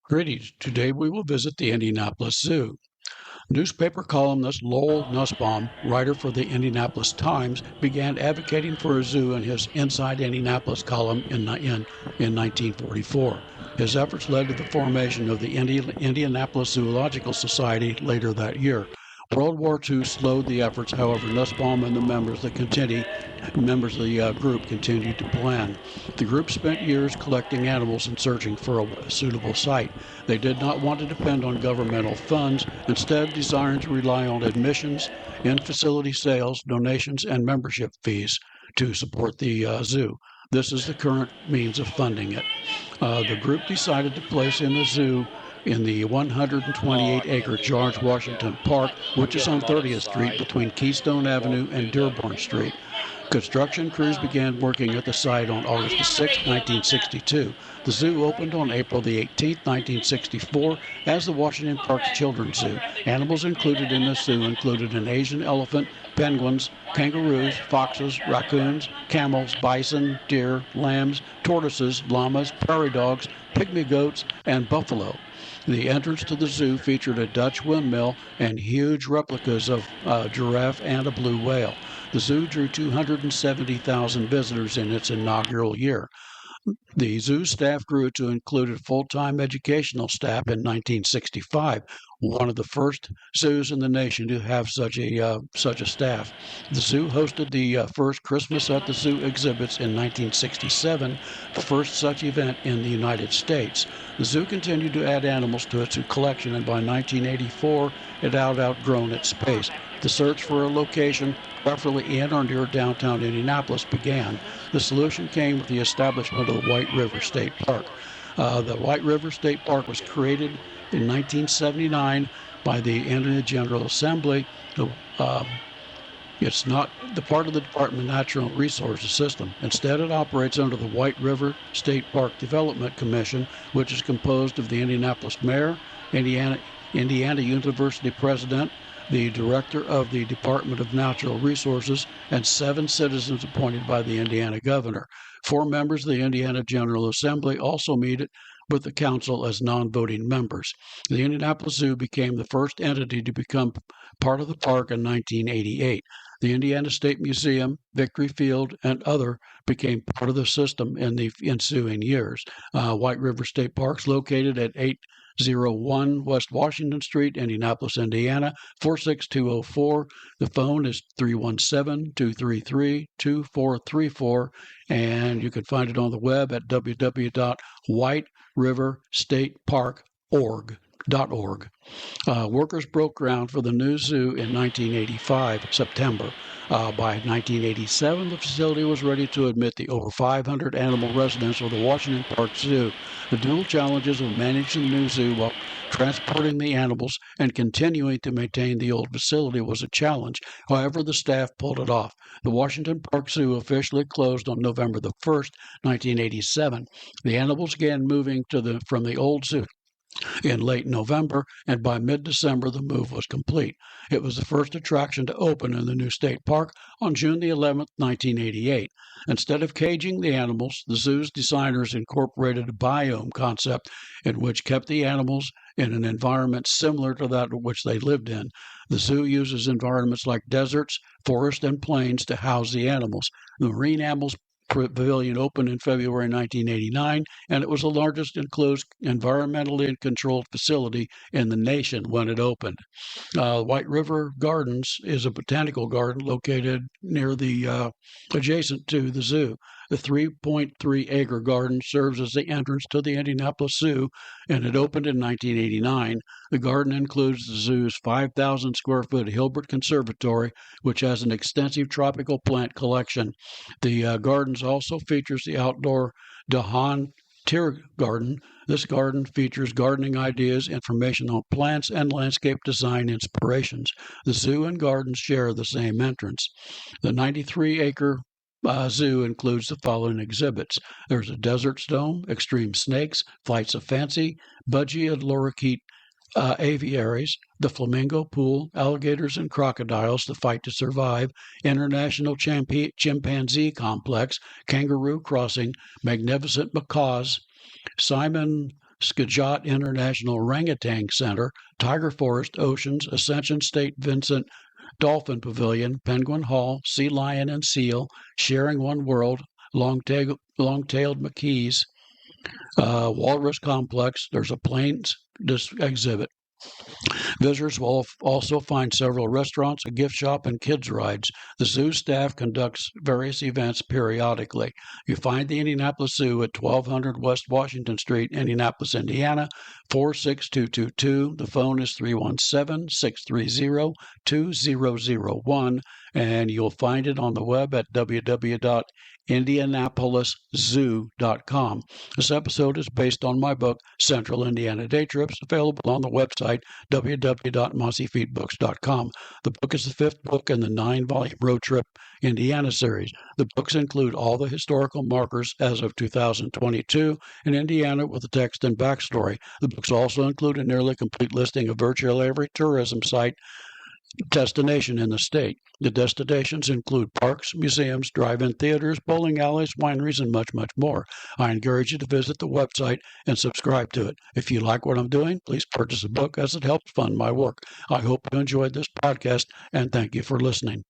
Greetings. Today we will visit the Indianapolis Zoo. Newspaper columnist Lowell Nussbaum, writer for the Indianapolis Times, began advocating for a zoo in his Inside Indianapolis column in 1944. His efforts led to the formation of the Indianapolis Zoological Society later that year. World War II slowed the efforts, however, Nussbaum and the members of the group continued to plan. The group spent years collecting animals and searching for a suitable site. They did not want to depend on governmental funds, instead desiring to rely on admissions, in-facility sales, donations, and membership fees to support the zoo. This is the current means of funding it. The group decided to place in the zoo in the 128-acre George Washington Park, which is on 30th Street between Keystone Avenue and Dearborn Street. Construction crews began working at the site on August 6, 1962. The zoo opened on April 18, 1964, as the Washington Park Children's Zoo. Animals included in the zoo included an Asian elephant, penguins, kangaroos, foxes, raccoons, camels, bison, deer, lambs, tortoises, llamas, prairie dogs, pygmy goats, and buffalo. The entrance to the zoo featured a Dutch windmill and huge replicas of a giraffe and a blue whale. The zoo drew 270,000 visitors in its inaugural year. The zoo staff grew to include a full-time educational staff in 1965, one of the first zoos in the nation to have such a staff. The zoo hosted the first Christmas at the Zoo exhibits in 1967, the first such event in the United States. The zoo continued to add animals to its collection, and by 1984, it had outgrown its space. The search for a location, preferably in or near downtown Indianapolis, began. The solution came with the establishment of the White River State Park. The White River State Park was created in 1979 by the Indiana General Assembly. It's not the part of the Department of Natural Resources system. Instead, it operates under the White River State Park Development Commission, which is composed of the Indianapolis mayor, Indiana University president, the director of the Department of Natural Resources, and 7 citizens appointed by the Indiana governor. 4 members of the Indiana General Assembly also meet with the council as non-voting members. The Indianapolis Zoo became the first entity to become part of the park in 1988. The Indiana State Museum, Victory Field, and other became part of the system in the ensuing years. White River State Park is located at 801 West Washington Street, Indianapolis, Indiana, 46204. The phone is 317-233-2434, and you can find it on the web at www.whiteriverstatepark.org. Workers broke ground for the new zoo in 1985, September. By 1987, the facility was ready to admit the over 500 animal residents of the Washington Park Zoo. The dual challenges of managing the new zoo while transporting the animals and continuing to maintain the old facility was a challenge. However, the staff pulled it off. The Washington Park Zoo officially closed on November the 1st, 1987. The animals began moving from the old zoo in late November, and by mid-December the move was complete. It was the first attraction to open in the new state park on June the 11th, 1988. Instead of caging the animals, the zoo's designers incorporated a biome concept in which kept the animals in an environment similar to that which they lived in. The zoo uses environments like deserts, forests, and plains to house the animals. The Marine Animals Pavilion opened in February 1989, and it was the largest enclosed, environmentally controlled facility in the nation when it opened. White River Gardens is a botanical garden located near adjacent to the zoo. The 3.3-acre garden serves as the entrance to the Indianapolis Zoo, and it opened in 1989. The garden includes the zoo's 5,000 square foot Hilbert Conservatory, which has an extensive tropical plant collection. The gardens also features the outdoor Dahan Tier Garden. This garden features gardening ideas, information on plants, and landscape design inspirations. The zoo and gardens share the same entrance. The 93-acre zoo includes the following exhibits. There's a desert dome, extreme snakes, flights of fancy, budgie and lorikeet aviaries, the flamingo pool, alligators and crocodiles, the fight to survive, international chimpanzee complex, kangaroo crossing, magnificent macaws, Simon Skajat International Orangutan Center, Tiger Forest, Oceans, Ascension State Vincent Dolphin Pavilion, Penguin Hall, Sea Lion and Seal, Sharing One World, Long-tailed McKees, Walrus Complex. There's a planes exhibit. Visitors will also find several restaurants, a gift shop, and kids' rides. The zoo staff conducts various events periodically. You find the Indianapolis Zoo at 1200 West Washington Street, Indianapolis, Indiana, 46222. The phone is 317-630-2001, and you'll find it on the web at www.indianapoliszoo.com. This episode is based on my book, Central Indiana Day Trips, available on the website www.mossyfeetbooks.com. The book is the fifth book in the 9-volume Road Trip Indiana series. The books include all the historical markers as of 2022 in Indiana with the text and backstory. The books also include a nearly complete listing of virtually every tourism site destination in the state. The destinations include parks, museums, drive-in theaters, bowling alleys, wineries, and much, much more. I encourage you to visit the website and subscribe to it. If you like what I'm doing, please purchase a book as it helps fund my work. I hope you enjoyed this podcast, and thank you for listening.